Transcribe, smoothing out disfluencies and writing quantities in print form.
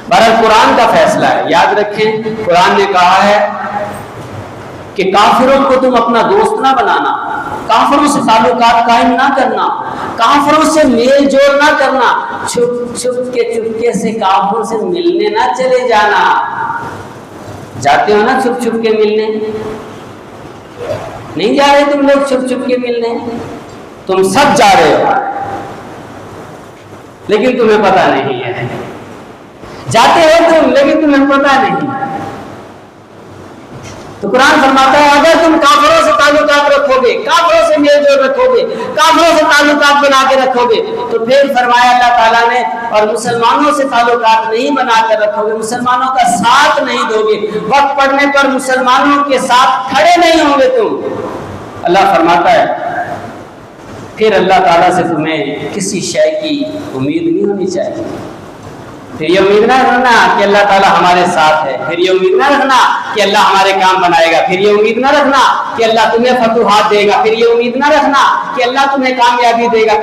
بہرحال قرآن کا فیصلہ ہے، یاد رکھیں قرآن نے کہا ہے کہ کافروں کو تم اپنا دوست نہ بنانا، کافروں سے تعلقات قائم نہ کرنا، کافروں سے میل جول نہ کرنا، چھپ چھپ کے چپکے سے کافروں سے ملنے نہ چلے جانا۔ جاتے ہو نا چھپ چھپ کے ملنے؟ نہیں جا رہے تم لوگ چھپ چھپ کے ملنے؟ تم سب جا رہے ہو لیکن تمہیں پتہ نہیں ہے، جاتے ہو تم لیکن تمہیں پتہ نہیں۔ تو قرآن فرماتا ہے اگر تم کافروں سے تعلقات رکھو گے، کافروں سے میل جول رکھو گے، کافروں سے تعلقات بنا کے رکھو گے، تو پھر فرمایا اللہ تعالیٰ نے اور مسلمانوں سے تعلقات نہیں بنا کر رکھو گے، مسلمانوں کا ساتھ نہیں دو گے، وقت پڑنے پر مسلمانوں کے ساتھ کھڑے نہیں ہوں گے تم۔ اللہ فرماتا ہے پھر اللہ تعالیٰ سے تمہیں کسی شے کی امید نہیں ہونی چاہیے۔ پھر یہ امید نہ رکھنا کہ اللہ تعالیٰ ہمارے ساتھ ہے، پھر یہ امید نہ رکھنا کہ اللہ ہمارے کام بنائے گا، پھر یہ امید نہ رکھنا کہ اللہ تمہیں فتوحات دے گا، پھر یہ امید نہ رکھنا کہ اللہ تمہیں کامیابی دے گا۔